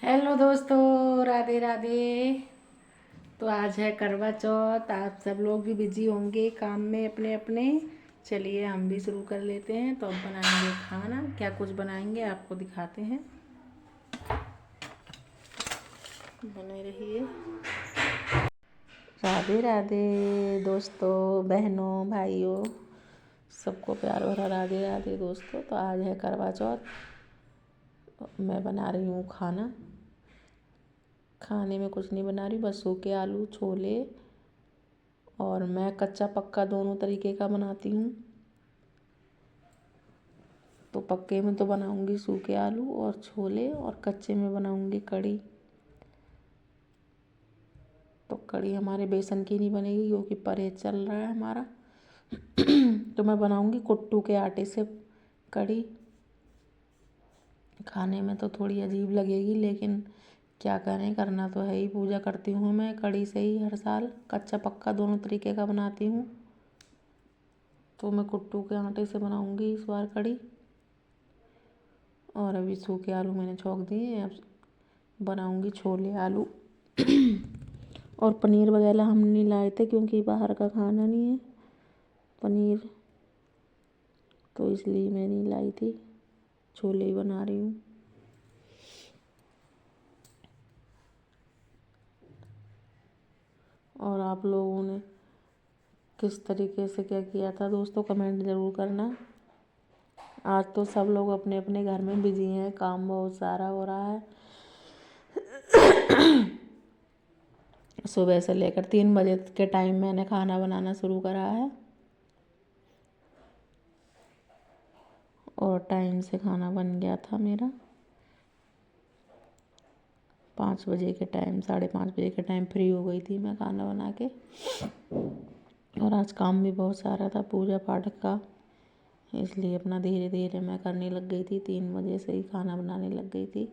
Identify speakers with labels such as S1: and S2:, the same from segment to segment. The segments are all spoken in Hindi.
S1: हेलो दोस्तों, राधे राधे। तो आज है करवा चौथ। आप सब लोग भी बिजी होंगे काम में अपने अपने। चलिए हम भी शुरू कर लेते हैं। तो अब बनाएंगे खाना। क्या कुछ बनाएंगे आपको दिखाते हैं। बने रहिए। राधे राधे दोस्तों, बहनों, भाइयों, सबको प्यार भरा राधे राधे दोस्तों। तो आज है करवा चौथ। मैं बना रही हूँ खाना। खाने में कुछ नहीं बना रही, बस सूखे आलू, छोले, और मैं कच्चा पक्का दोनों तरीके का बनाती हूँ। तो पक्के में तो बनाऊंगी सूखे आलू और छोले, और कच्चे में बनाऊंगी कढ़ी। तो कढ़ी हमारे बेसन की नहीं बनेगी क्योंकि परहेज चल रहा है हमारा। तो मैं बनाऊंगी कुट्टू के आटे से कढ़ी। खाने में तो थोड़ी अजीब लगेगी, लेकिन क्या करें, करना तो है ही। पूजा करती हूँ मैं कढ़ी से ही हर साल। कच्चा पक्का दोनों तरीके का बनाती हूँ। तो मैं कुट्टू के आटे से बनाऊंगी इस बार कढ़ी। और अभी सूखे आलू मैंने छौंक दिए। अब बनाऊंगी छोले आलू। और पनीर वगैरह हम नहीं लाए थे क्योंकि बाहर का खाना नहीं है पनीर, तो इसलिए मैं नहीं लाई थी। छोले ही बना रही हूँ। और आप लोगों ने किस तरीके से क्या किया था दोस्तों, कमेंट ज़रूर करना। आज तो सब लोग अपने अपने घर में बिजी हैं, काम बहुत सारा हो रहा है। सुबह से लेकर 3 बजे के टाइम मैंने खाना बनाना शुरू करा है, और टाइम से खाना बन गया था मेरा। 5 बजे के टाइम, 5:30 बजे के टाइम फ्री हो गई थी मैं खाना बना के। और आज काम भी बहुत सारा था पूजा पाठ का, इसलिए अपना धीरे धीरे मैं करने लग गई थी। 3 बजे से ही खाना बनाने लग गई थी।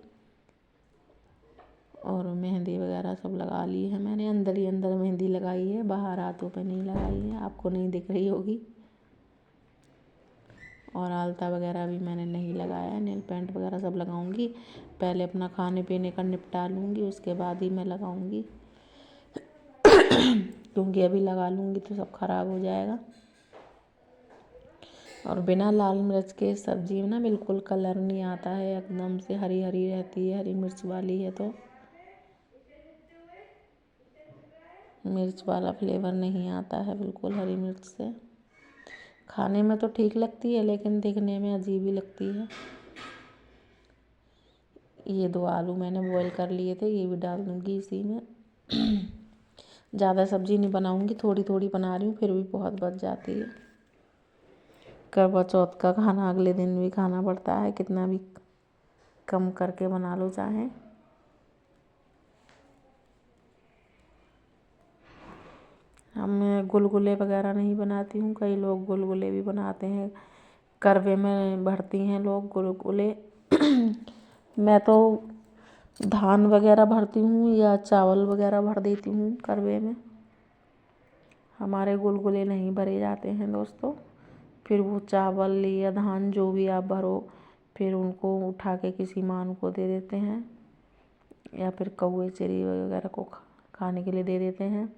S1: और मेहंदी वगैरह सब लगा ली है मैंने। अंदर ही अंदर मेहंदी लगाई है, बाहर हाथों पे नहीं लगाई है, आपको नहीं दिख रही होगी। और आलता वगैरह भी मैंने नहीं लगाया है। नेल पेंट वगैरह सब लगाऊंगी। पहले अपना खाने पीने का निपटा लूँगी, उसके बाद ही मैं लगाऊंगी। क्योंकि अभी लगा लूँगी तो सब खराब हो जाएगा। और बिना लाल मिर्च के सब्जी में ना बिल्कुल कलर नहीं आता है, एकदम से हरी हरी रहती है। हरी मिर्च वाली है तो मिर्च वाला फ्लेवर नहीं आता है बिल्कुल हरी मिर्च से। खाने में तो ठीक लगती है, लेकिन दिखने में अजीब ही लगती है। ये 2 आलू मैंने बॉईल कर लिए थे, ये भी डाल दूँगी इसी में। ज़्यादा सब्जी नहीं बनाऊँगी, थोड़ी थोड़ी बना रही हूँ, फिर भी बहुत बच जाती है। करवा चौथ का खाना अगले दिन भी खाना पड़ता है, कितना भी कम करके बना लो चाहे। मैं गुलगुले वगैरह नहीं बनाती हूँ। कई लोग गुलगुले भी बनाते हैं, करवे में भरती हैं लोग गुलगुले। मैं तो धान वगैरह भरती हूँ या चावल वगैरह भर देती हूँ करवे में। हमारे गुलगुले नहीं भरे जाते हैं दोस्तों। फिर वो चावल या धान जो भी आप भरो, फिर उनको उठा के किसी मान को दे देते हैं, या फिर कौवे चिड़ी वगैरह को खाने के लिए दे देते हैं।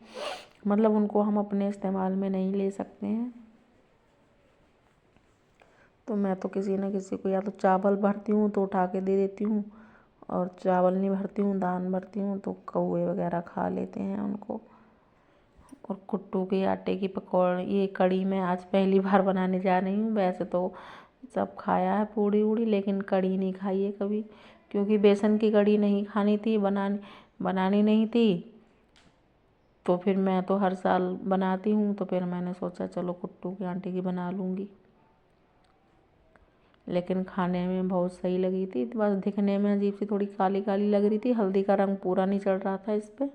S1: मतलब उनको हम अपने इस्तेमाल में नहीं ले सकते हैं। तो मैं तो किसी न किसी को, या तो चावल भरती हूँ तो उठा के दे देती हूँ, और चावल नहीं भरती हूँ, धान भरती हूँ, तो कौवे वगैरह खा लेते हैं उनको। और कुट्टू के आटे की पकौड़े, ये कढ़ी मैं आज पहली बार बनाने जा रही हूँ। वैसे तो सब खाया है पूड़ी उड़ी, लेकिन कढ़ी नहीं खाई है कभी, क्योंकि बेसन की कढ़ी नहीं खानी थी, बनानी नहीं थी। तो फिर मैं तो हर साल बनाती हूँ, तो फिर मैंने सोचा चलो कुट्टू के आटे की बना लूँगी। लेकिन खाने में बहुत सही लगी थी, बस दिखने में अजीब सी थोड़ी काली काली लग रही थी। हल्दी का रंग पूरा नहीं चढ़ रहा था इस पर।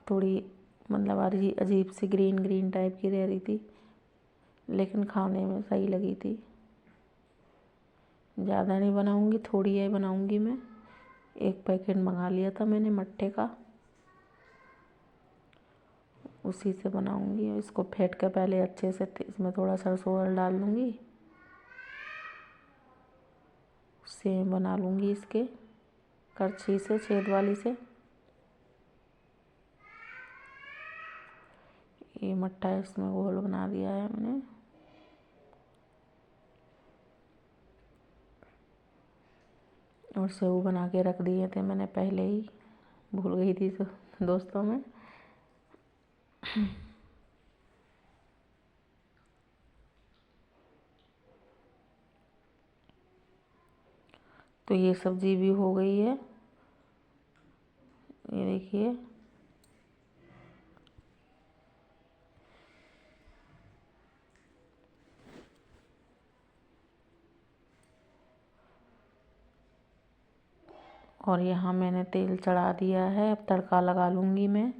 S1: थोड़ी मतलब अजीब सी ग्रीन ग्रीन टाइप की रह रही थी, लेकिन खाने में सही लगी थी। ज़्यादा नहीं बनाऊँगी, थोड़ी है बनाऊँगी मैं। 1 पैकेट मंगा लिया था मैंने मट्ठे का, उसी से बनाऊँगी। इसको फेंट कर पहले अच्छे से इसमें थोड़ा सरसों ऑयल डाल दूँगी। सेम बना लूँगी इसके करछी से, छेद वाली से। ये मट्ठा इसमें गोल बना दिया है मैंने। और सेव बना के रख दिए थे मैंने पहले ही, भूल गई थी दोस्तों में। तो ये सब्जी भी हो गई है, ये देखिए। और यहाँ मैंने तेल चढ़ा दिया है, अब तड़का लगा लूँगी मैं।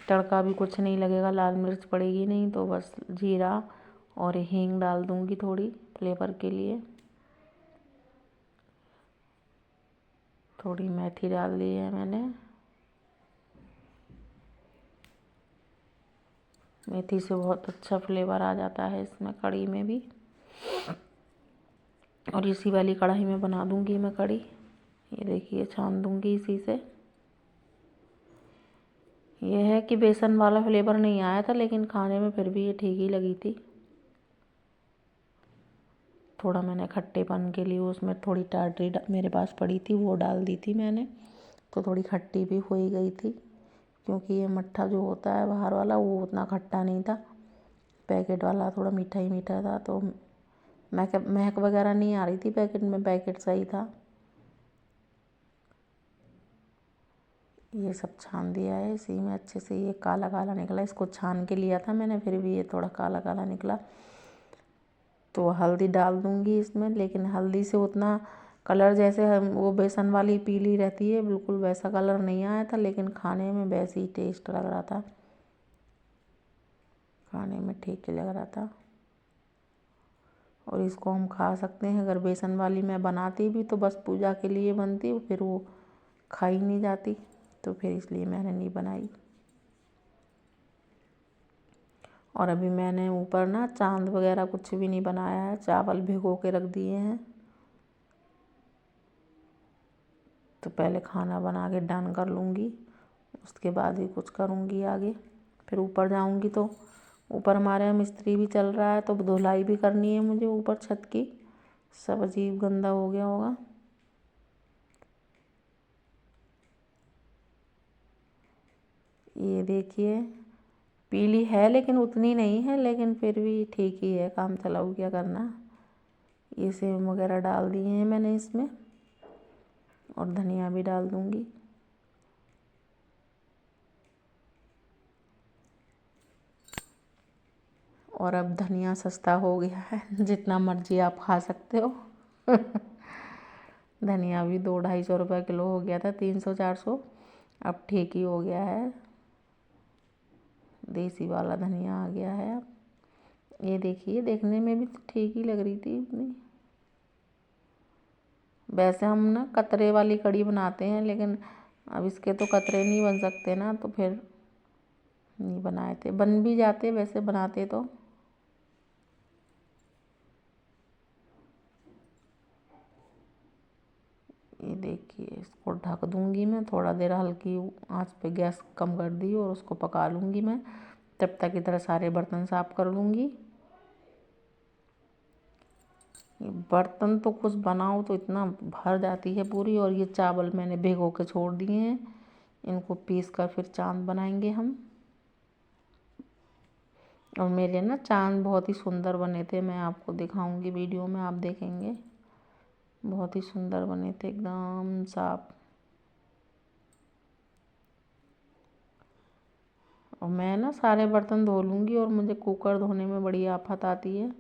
S1: तड़का भी कुछ नहीं लगेगा, लाल मिर्च पड़ेगी नहीं, तो बस जीरा और हींग डाल दूँगी थोड़ी फ्लेवर के लिए। थोड़ी मेथी डाल दी है मैंने, मेथी से बहुत अच्छा फ्लेवर आ जाता है इसमें, कढ़ी में भी। और इसी वाली कढ़ाई में बना दूँगी मैं कढ़ी। ये देखिए, छान दूँगी इसी से। ये है कि बेसन वाला फ्लेवर नहीं आया था, लेकिन खाने में फिर भी ये ठीक ही लगी थी। थोड़ा मैंने खट्टेपन के लिए उसमें थोड़ी टाटरी मेरे पास पड़ी थी, वो डाल दी थी मैंने, तो थोड़ी खट्टी भी हो ही गई थी। क्योंकि ये मट्ठा जो होता है बाहर वाला, वो उतना खट्टा नहीं था, पैकेट वाला थोड़ा मीठा ही मीठा था। तो महक वगैरह नहीं आ रही थी पैकेट में, पैकेट सही था। ये सब छान दिया है इसी में अच्छे से। ये काला काला निकला, इसको छान के लिया था मैंने, फिर भी ये थोड़ा काला काला निकला। तो हल्दी डाल दूँगी इसमें, लेकिन हल्दी से उतना कलर, जैसे हम वो बेसन वाली पीली रहती है, बिल्कुल वैसा कलर नहीं आया था, लेकिन खाने में वैसे ही टेस्ट लग रहा था, खाने में ठीक लग रहा था। और इसको हम खा सकते हैं। अगर बेसन वाली मैं बनाती भी तो बस पूजा के लिए बनती, फिर वो खाई नहीं जाती, तो फिर इसलिए मैंने नहीं बनाई। और अभी मैंने ऊपर ना चांद वगैरह कुछ भी नहीं बनाया है, चावल भिगो के रख दिए हैं। तो पहले खाना बना के डन कर लूँगी, उसके बाद ही कुछ करूँगी आगे। फिर ऊपर जाऊँगी तो ऊपर हमारे यहाँ मिस्त्री भी चल रहा है, तो धुलाई भी करनी है मुझे ऊपर छत की। सब अजीब गंदा हो गया होगा। ये देखिए, पीली है लेकिन उतनी नहीं है, लेकिन फिर भी ठीक ही है, काम चलाऊ, क्या करना। ये सेव वगैरह डाल दिए हैं मैंने इसमें, और धनिया भी डाल दूँगी। और अब धनिया सस्ता हो गया है, जितना मर्जी आप खा सकते हो। धनिया भी 200-250 रुपये किलो हो गया था, 300-400, अब ठीक ही हो गया है। देसी वाला धनिया आ गया है अब। ये देखिए, देखने में भी ठीक ही लग रही थी इतनी। वैसे हम ना कतरे वाली कढ़ी बनाते हैं, लेकिन अब इसके तो कतरे नहीं बन सकते ना, तो फिर नहीं बनाए थे। बन भी जाते वैसे बनाते तो। ये देखिए, इसको ढक दूँगी मैं थोड़ा देर, हल्की आंच पे गैस कम कर दी, और उसको पका लूँगी मैं। तब तक इधर सारे बर्तन साफ़ कर लूँगी। ये बर्तन तो कुछ बनाओ तो इतना भर जाती है पूरी। और ये चावल मैंने भिगो के छोड़ दिए हैं, इनको पीस कर फिर चाँद बनाएंगे हम। और मेरे ना चाँद बहुत ही सुंदर बने थे, मैं आपको दिखाऊंगी वीडियो में, आप देखेंगे। बहुत ही सुंदर बने थे, एकदम साफ। और मैं ना सारे बर्तन धो लूँगी, और मुझे कुकर धोने में बड़ी आफत आती है।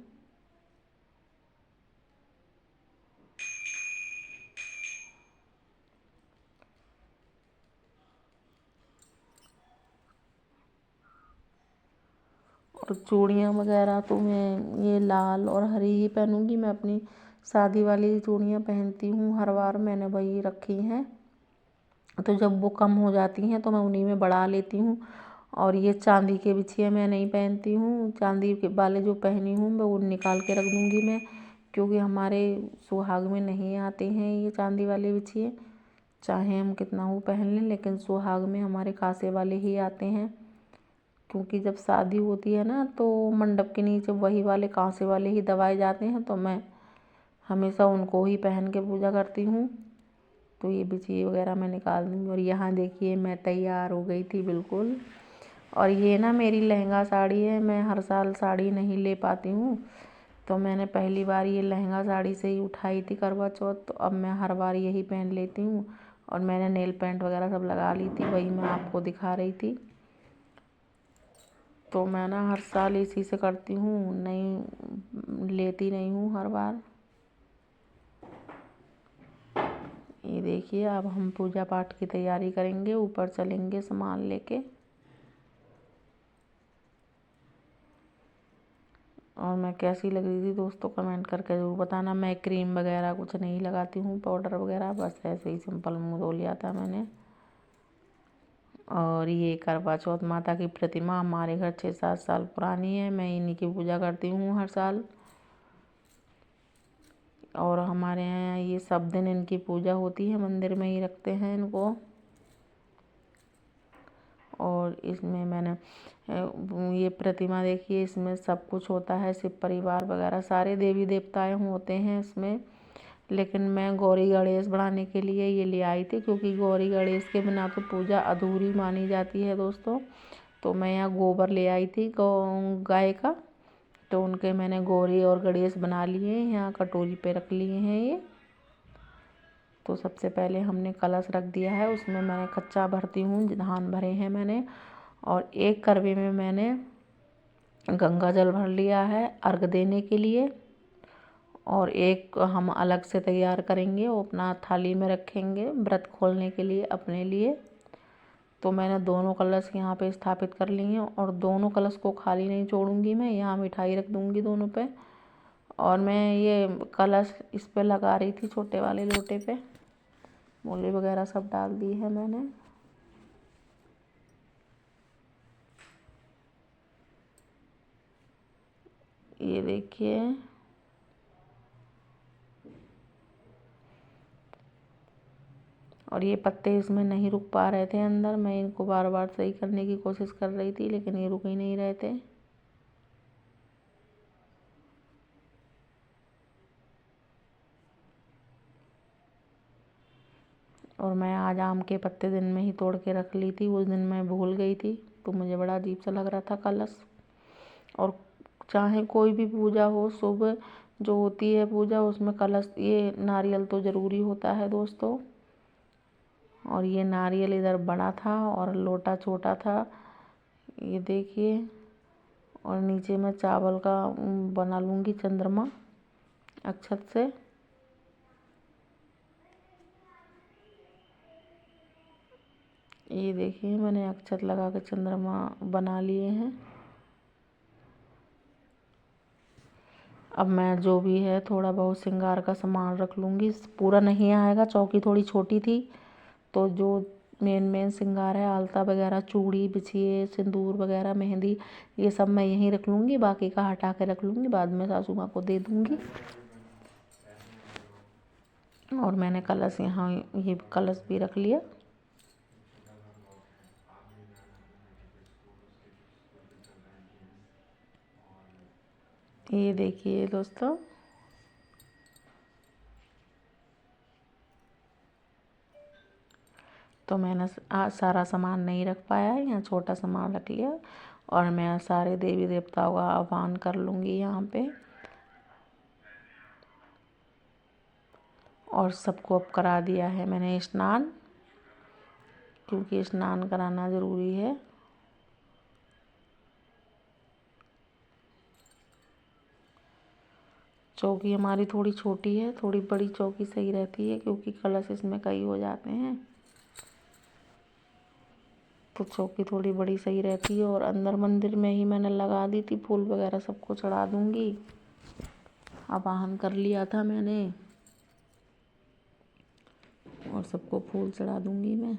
S1: और चूड़ियाँ वगैरह तो मैं ये लाल और हरी ही पहनूँगी। मैं अपनी शादी वाली चूड़ियाँ पहनती हूँ हर बार, मैंने वही रखी हैं। तो जब वो कम हो जाती हैं तो मैं उन्हीं में बढ़ा लेती हूँ। और ये चांदी के बिछिया मैं नहीं पहनती हूँ, चांदी के वाले जो पहनी हूँ मैं वो निकाल के रख दूँगी मैं, क्योंकि हमारे सुहाग में नहीं आते हैं ये चांदी वाले बिछिए, चाहे हम कितना हो पहन लें, लेकिन सुहाग में हमारे कांसे वाले ही आते हैं। क्योंकि जब शादी होती है ना तो मंडप के नीचे वही वाले कांसे वाले ही दबाए जाते हैं, तो मैं हमेशा उनको ही पहन के पूजा करती हूँ। तो ये बिछिए वगैरह मैं निकाल दूँगी। और यहाँ देखिए मैं तैयार हो गई थी बिल्कुल। और ये ना मेरी लहंगा साड़ी है, मैं हर साल साड़ी नहीं ले पाती हूँ, तो मैंने पहली बार ये लहंगा साड़ी से ही उठाई थी करवा चौथ। तो अब मैं हर बार यही पहन लेती हूँ। और मैंने नेल पेंट वगैरह सब लगा ली थी, वही मैं आपको दिखा रही थी। तो मैं ना हर साल इसी से करती हूँ, नहीं लेती नहीं हूँ हर बार। ये देखिए अब हम पूजा पाठ की तैयारी करेंगे, ऊपर चलेंगे सामान लेके। और मैं कैसी लग रही थी दोस्तों कमेंट करके ज़रूर बताना। मैं क्रीम वगैरह कुछ नहीं लगाती हूँ, पाउडर वगैरह, बस ऐसे ही सिंपल मुँह धो लिया था मैंने। और ये करवा चौथ माता की प्रतिमा हमारे घर 6-7 साल पुरानी है, मैं इन्हीं की पूजा करती हूँ हर साल। और हमारे यहाँ ये सब दिन इनकी पूजा होती है, मंदिर में ही रखते हैं इनको। और इसमें मैंने ये प्रतिमा देखिए, इसमें सब कुछ होता है, शिव परिवार वगैरह सारे देवी देवताएं होते हैं इसमें। लेकिन मैं गौरी गणेश बनाने के लिए ये ले आई थी, क्योंकि गौरी गणेश के बिना तो पूजा अधूरी मानी जाती है दोस्तों। तो मैं यहाँ गोबर ले आई थी गाय का, तो उनके मैंने गौरी और गणेश बना लिए, यहाँ कटोरी पे रख लिए हैं ये। तो सबसे पहले हमने कलश रख दिया है, उसमें मैंने कच्चा भरती हूँ, धान भरे हैं मैंने। और एक करवे में मैंने गंगा जल भर लिया है अर्घ देने के लिए। और एक हम अलग से तैयार करेंगे, वो अपना थाली में रखेंगे व्रत खोलने के लिए अपने लिए। तो मैंने दोनों कलश यहाँ पे स्थापित कर लिए हैं, और दोनों कलश को खाली नहीं छोड़ूंगी मैं, यहाँ मिठाई रख दूँगी दोनों पे। और मैं ये कलश इस पे लगा रही थी, छोटे वाले लोटे पे मूली वगैरह सब डाल दी है मैंने। ये देखिए और ये पत्ते इसमें नहीं रुक पा रहे थे अंदर, मैं इनको बार बार सही करने की कोशिश कर रही थी, लेकिन ये रुक ही नहीं रहे थे। और मैं आज आम के पत्ते दिन में ही तोड़ के रख ली थी, उस दिन मैं भूल गई थी, तो मुझे बड़ा अजीब सा लग रहा था कलश। और चाहे कोई भी पूजा हो, सुबह जो होती है पूजा, उसमें कलश ये नारियल तो ज़रूरी होता है दोस्तों। और ये नारियल इधर बड़ा था और लोटा छोटा था, ये देखिए। और नीचे मैं चावल का बना लूँगी चंद्रमा अक्षत से। ये देखिए मैंने अक्षत लगा के चंद्रमा बना लिए हैं। अब मैं जो भी है थोड़ा बहुत श्रृंगार का सामान रख लूँगी, पूरा नहीं आएगा, चौकी थोड़ी छोटी थी। तो जो मेन श्रृंगार है, आलता वगैरह, चूड़ी, बिछिए, सिंदूर वगैरह, मेहंदी, ये सब मैं यहीं रख लूँगी, बाकी का हटा के रख लूँगी, बाद में सासू माँ को दे दूँगी। और मैंने कलश यहाँ ये कलश भी रख लिया। ये देखिए दोस्तों, तो मैंने आज सारा सामान नहीं रख पाया है, यहाँ छोटा सामान रख लिया। और मैं सारे देवी देवताओं का आह्वान कर लूँगी यहाँ पे। और सबको अब करा दिया है मैंने स्नान, क्योंकि स्नान कराना ज़रूरी है। चौकी हमारी थोड़ी छोटी है, थोड़ी बड़ी चौकी सही रहती है, क्योंकि कलश इसमें कई हो जाते हैं, तो चौकी थोड़ी बड़ी सही रहती है। और अंदर मंदिर में ही मैंने लगा दी थी, फूल वगैरह सबको चढ़ा दूँगी। आवाहन कर लिया था मैंने, और सबको फूल चढ़ा दूँगी मैं।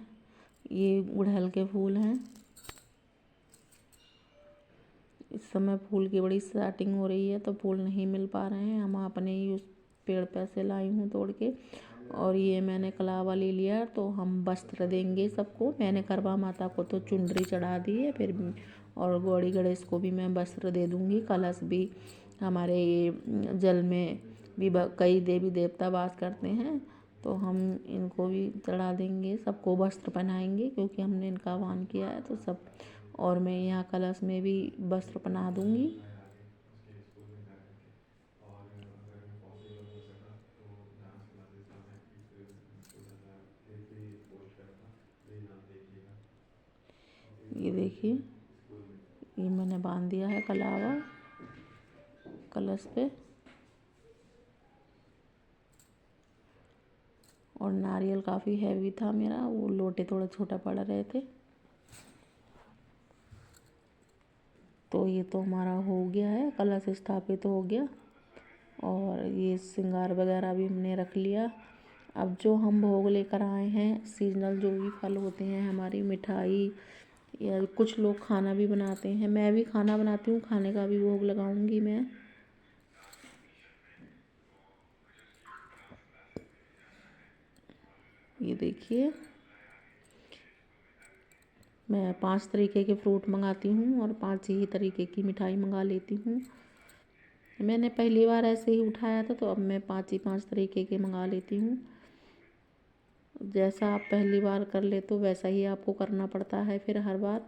S1: ये गुड़हल के फूल हैं, समय फूल की बड़ी स्टार्टिंग हो रही है तो फूल नहीं मिल पा रहे हैं। हम अपने ही उस पेड़ पे से लाई हूँ तोड़ के। और ये मैंने कलावा ले लिया तो हम वस्त्र देंगे सबको। मैंने करवा माता को तो चुनरी चढ़ा दी है, फिर और गौरी गणेश को भी मैं वस्त्र दे दूँगी। कलश भी, हमारे ये जल में भी कई देवी देवता वास करते हैं तो हम इनको भी चढ़ा देंगे, सबको वस्त्र पहनाएंगे क्योंकि हमने इनका आह्वान किया है तो सब। और मैं यहाँ कलश में भी वस्त्र पहना दूँगी। ये देखिए, ये मैंने बांध दिया है कलावा कलश पे। और नारियल काफ़ी हैवी था मेरा, वो लोटे थोड़ा छोटा पड़ रहे थे। तो ये तो हमारा हो गया है, कलश स्थापित हो गया। और ये श्रृंगार वगैरह भी हमने रख लिया। अब जो हम भोग लेकर आए हैं, सीजनल जो भी फल होते हैं, हमारी मिठाई, या कुछ लोग खाना भी बनाते हैं, मैं भी खाना बनाती हूँ, खाने का भी भोग लगाऊंगी मैं। ये देखिए, मैं 5 तरीके के फ्रूट मंगाती हूँ और 5 ही तरीके की मिठाई मंगा लेती हूँ। मैंने पहली बार ऐसे ही उठाया था तो अब मैं 5 ही 5 तरीके के मंगा लेती हूँ। जैसा आप पहली बार कर ले तो वैसा ही आपको करना पड़ता है फिर हर बार।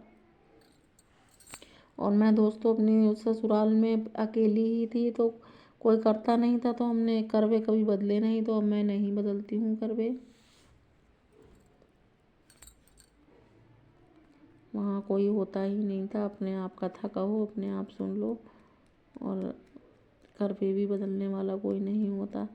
S1: और मैं दोस्तों अपनी ससुराल में अकेली ही थी तो कोई करता नहीं था तो हमने करवे कभी बदले नहीं, तो अब मैं नहीं बदलती हूँ करवे। वहाँ कोई होता ही नहीं था, अपने आप कथा कहो, अपने आप सुन लो। और करवे भी बदलने वाला कोई नहीं होता।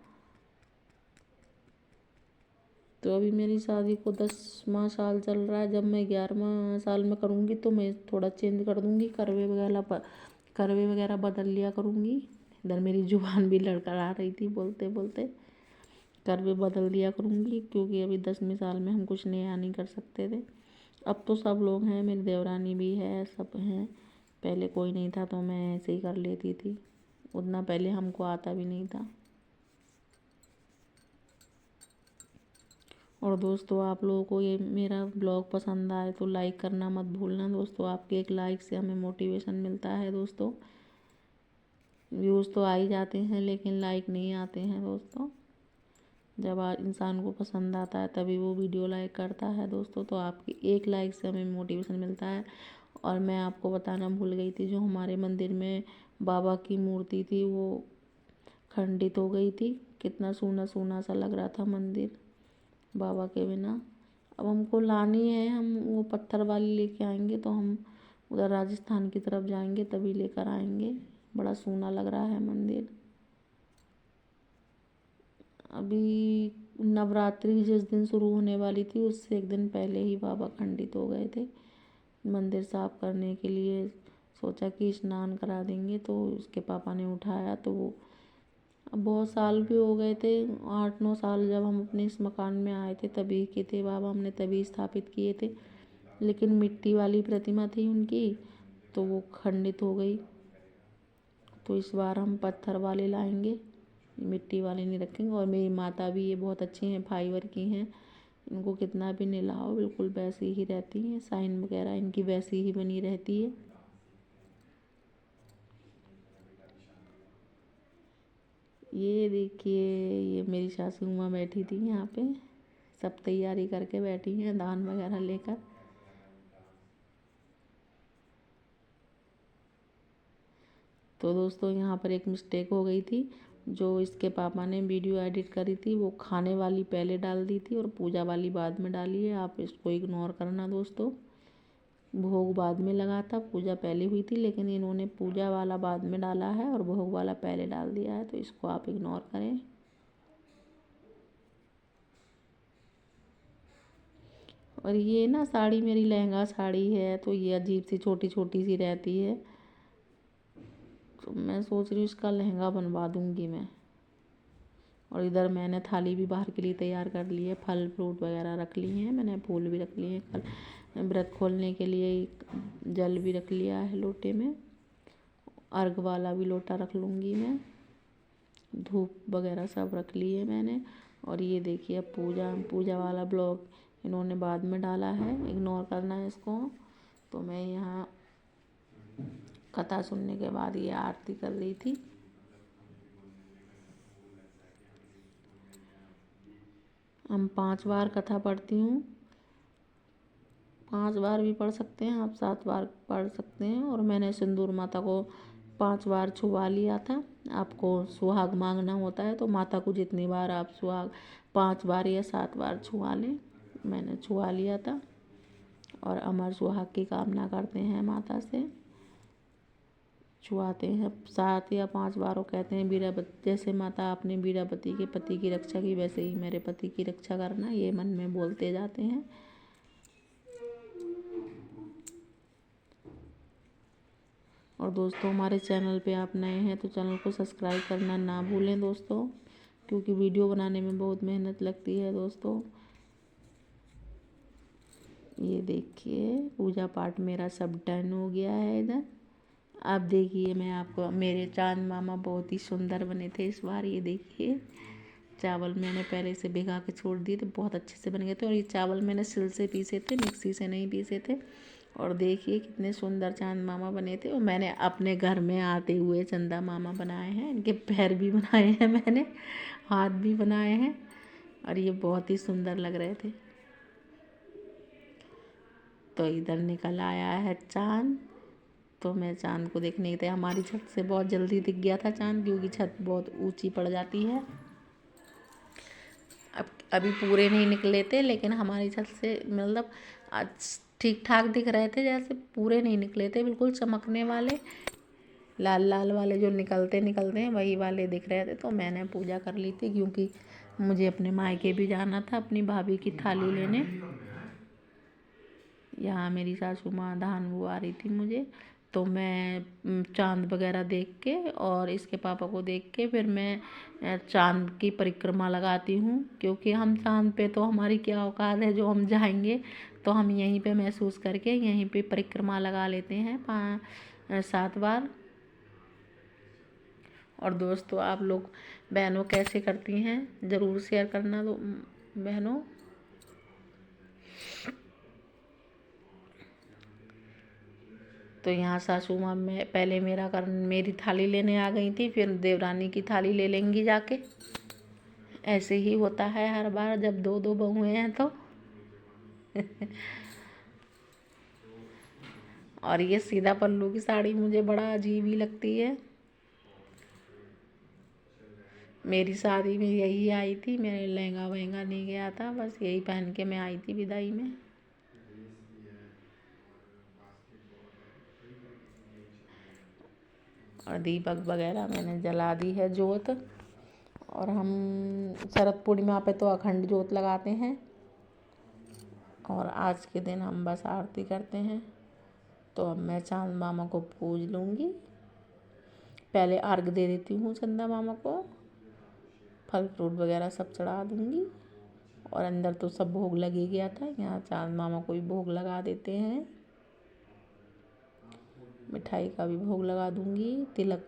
S1: तो अभी मेरी शादी को 10वां साल चल रहा है। जब मैं 11वां साल में करूँगी तो मैं थोड़ा चेंज कर दूँगी, करवे वगैरह बदल लिया करूँगी। इधर मेरी जुबान भी लड़खड़ा रही थी बोलते बोलते। करवे बदल दिया करूँगी क्योंकि अभी 10वें साल में हम कुछ नया नहीं कर सकते थे। अब तो सब लोग हैं, मेरी देवरानी भी है, सब हैं। पहले कोई नहीं था तो मैं ऐसे ही कर लेती थी, उतना पहले हमको आता भी नहीं था। और दोस्तों, आप लोगों को ये मेरा ब्लॉग पसंद आए तो लाइक करना मत भूलना दोस्तों। आपके एक लाइक से हमें मोटिवेशन मिलता है दोस्तों। व्यूज़ तो आ ही जाते हैं लेकिन लाइक नहीं आते हैं दोस्तों। जब इंसान को पसंद आता है तभी वो वीडियो लाइक करता है दोस्तों। तो आपकी एक लाइक से हमें मोटिवेशन मिलता है। और मैं आपको बताना भूल गई थी, जो हमारे मंदिर में बाबा की मूर्ति थी वो खंडित हो गई थी। कितना सूना सूना सा लग रहा था मंदिर बाबा के बिना। अब हमको लानी है, हम वो पत्थर वाली लेके आएंगे तो हम उधर राजस्थान की तरफ जाएंगे तभी लेकर आएंगे। बड़ा सूना लग रहा है मंदिर। अभी नवरात्रि जिस दिन शुरू होने वाली थी उससे एक दिन पहले ही बाबा खंडित हो गए थे। मंदिर साफ करने के लिए सोचा कि स्नान करा देंगे तो उसके पापा ने उठाया तो वो, अब बहुत साल भी हो गए थे, 8-9 साल जब हम अपने इस मकान में आए थे तभी के थे बाबा, हमने तभी स्थापित किए थे। लेकिन मिट्टी वाली प्रतिमा थी उनकी तो वो खंडित हो गई। तो इस बार हम पत्थर वाले लाएंगे, मिट्टी वाले नहीं रखेंगे। और मेरी माता भी ये बहुत अच्छी हैं, फाइबर की हैं, इनको कितना भी नहलाओ बिल्कुल वैसी ही रहती हैं, साइन वगैरह इनकी वैसी ही बनी रहती है। ये देखिए, ये मेरी सासू माँ बैठी थी यहाँ पे, सब तैयारी करके बैठी हैं दान वगैरह लेकर। तो दोस्तों, यहाँ पर एक मिस्टेक हो गई थी। जो इसके पापा ने वीडियो एडिट करी थी वो खाने वाली पहले डाल दी थी और पूजा वाली बाद में डाली है। आप इसको इग्नोर करना दोस्तों। भोग बाद में लगा था, पूजा पहले हुई थी, लेकिन इन्होंने पूजा वाला बाद में डाला है और भोग वाला पहले डाल दिया है, तो इसको आप इग्नोर करें। और ये ना साड़ी मेरी लहंगा साड़ी है तो ये अजीब सी छोटी छोटी सी रहती है, तो मैं सोच रही हूँ इसका लहंगा बनवा दूँगी मैं। और इधर मैंने थाली भी बाहर के लिए तैयार कर ली है, फल फ्रूट वगैरह रख लिए हैं, मैंने फूल भी रख लिए हैं, व्रत खोलने के लिए जल भी रख लिया है लोटे में। अर्घ वाला भी लोटा रख लूँगी मैं। धूप वगैरह सब रख ली है मैंने। और ये देखिए अब पूजा वाला ब्लॉग इन्होंने बाद में डाला है, इग्नोर करना है इसको। तो मैं यहाँ कथा सुनने के बाद ये आरती कर रही थी। हम 5 बार कथा पढ़ती हूँ, 5 बार भी पढ़ सकते हैं आप, 7 बार पढ़ सकते हैं। और मैंने सिंदूर माता को 5 बार छुआ लिया था। आपको सुहाग मांगना होता है तो माता को जितनी बार आप सुहाग 5 बार या 7 बार छुआ लें। मैंने छुआ लिया था और अमर सुहाग की कामना करते हैं माता से। छुआते हैं 7 या 5 बार। वो कहते हैं वीरावती, जैसे माता आपने वीरावती के पति की रक्षा की वैसे ही मेरे पति की रक्षा करना, ये मन में बोलते जाते हैं। और दोस्तों हमारे चैनल पे आप नए हैं तो चैनल को सब्सक्राइब करना ना भूलें दोस्तों, क्योंकि वीडियो बनाने में बहुत मेहनत लगती है दोस्तों। ये देखिए पूजा पाठ मेरा सब डन हो गया है इधर। अब देखिए मैं आपको, मेरे चांद मामा बहुत ही सुंदर बने थे इस बार। ये देखिए चावल मैंने पहले से भिगा के छोड़ दिए थे, बहुत अच्छे से बन गए थे। और ये चावल मैंने सिल से पीसे थे, मिक्सी से नहीं पीसे थे। और देखिए कितने सुंदर चांद मामा बने थे। और मैंने अपने घर में आते हुए चंदा मामा बनाए हैं, इनके पैर भी बनाए हैं मैंने, हाथ भी बनाए हैं। और ये बहुत ही सुंदर लग रहे थे। तो इधर निकल आया है चांद। तो मैं चांद को देखने गई थी। हमारी छत से बहुत जल्दी दिख गया था चांद, क्योंकि छत बहुत ऊंची पड़ जाती है। अब अभी पूरे नहीं निकले थे, लेकिन हमारी छत से मतलब आज ठीक ठाक दिख रहे थे, जैसे पूरे नहीं निकले थे, बिल्कुल चमकने वाले लाल लाल वाले जो निकलते हैं वही वाले दिख रहे थे। तो मैंने पूजा कर ली थी, क्योंकि मुझे अपने मायके भी जाना था अपनी भाभी की थाली लेने। यहाँ मेरी सासू माँ धान बुआ रही थी मुझे। तो मैं चांद वगैरह देख के और इसके पापा को देख के फिर मैं चांद की परिक्रमा लगाती हूँ, क्योंकि हम चांद पे तो हमारी क्या औकात है जो हम जाएंगे। तो हम यहीं पे महसूस करके यहीं पे परिक्रमा लगा लेते हैं 7 बार। और दोस्तों आप लोग बहनों कैसे करती हैं ज़रूर शेयर करना दो बहनों। तो यहाँ सासू माँ में पहले मेरी थाली लेने आ गई थी, फिर देवरानी की थाली ले लेंगी जाके। ऐसे ही होता है हर बार जब 2-2 बहुएं हैं तो। और ये सीधा पल्लू की साड़ी मुझे बड़ा अजीब ही लगती है। मेरी शादी में यही आई थी, मेरे लहंगा वहंगा नहीं गया था, बस यही पहन के मैं आई थी विदाई में। और दीपक वगैरह मैंने जला दी है जोत। और हम शरद पूर्णिमा पे तो अखंड जोत लगाते हैं। और आज के दिन हम बस आरती करते हैं। तो अब मैं चांद मामा को पूज लूँगी। पहले अर्घ दे देती हूँ चंदा मामा को, फल फ्रूट वगैरह सब चढ़ा दूँगी। और अंदर तो सब भोग लगे गया था, यहाँ चांद मामा को भी भोग लगा देते हैं। मिठाई का भी भोग लगा दूँगी, तिलक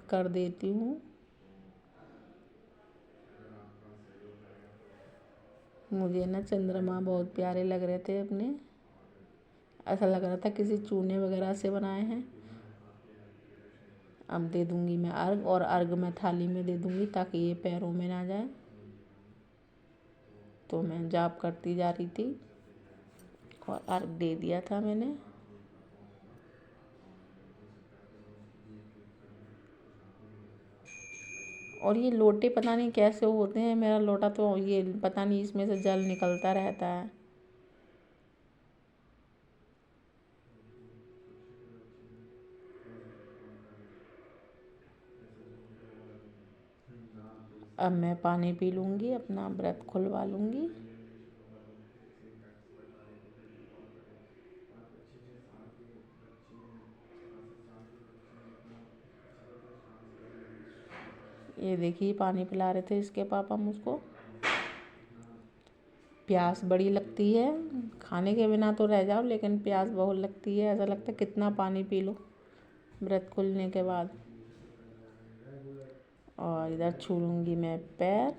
S1: कर देती हूँ। मुझे ना चंद्रमा बहुत प्यारे लग रहे थे अपने, ऐसा लग रहा था किसी चूने वगैरह से बनाए हैं। अब दे दूँगी मैं अर्घ, और अर्घ मैं थाली में दे दूँगी ताकि ये पैरों में ना जाए। तो मैं जाप करती जा रही थी और अर्घ दे दिया था मैंने। और ये लोटे पता नहीं कैसे होते हैं, मेरा लोटा तो ये पता नहीं इसमें से जल निकलता रहता है। अब मैं पानी पी लूँगी, अपना व्रत खुलवा लूँगी। ये देखिए पानी पिला रहे थे इसके पापा मुझको। प्यास बड़ी लगती है, खाने के बिना तो रह जाओ लेकिन प्यास बहुत लगती है, ऐसा लगता है कितना पानी पी लो। व्रत खुलने के बाद। और इधर छू लूँगी मैं पैर।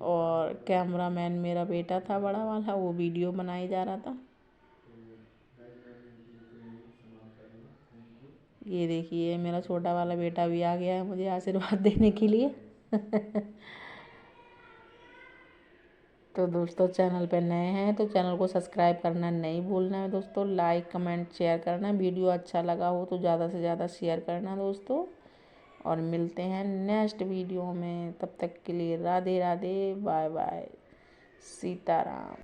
S1: और कैमरामैन मेरा बेटा था बड़ा वाला, वो वीडियो बनाई जा रहा था। ये देखिए मेरा छोटा वाला बेटा भी आ गया है मुझे आशीर्वाद देने के लिए। तो दोस्तों चैनल पे नए हैं तो चैनल को सब्सक्राइब करना नहीं भूलना है दोस्तों। लाइक कमेंट शेयर करना। वीडियो अच्छा लगा हो तो ज़्यादा से ज़्यादा शेयर करना दोस्तों। और मिलते हैं नेक्स्ट वीडियो में, तब तक के लिए राधे राधे, बाय बाय, सीताराम।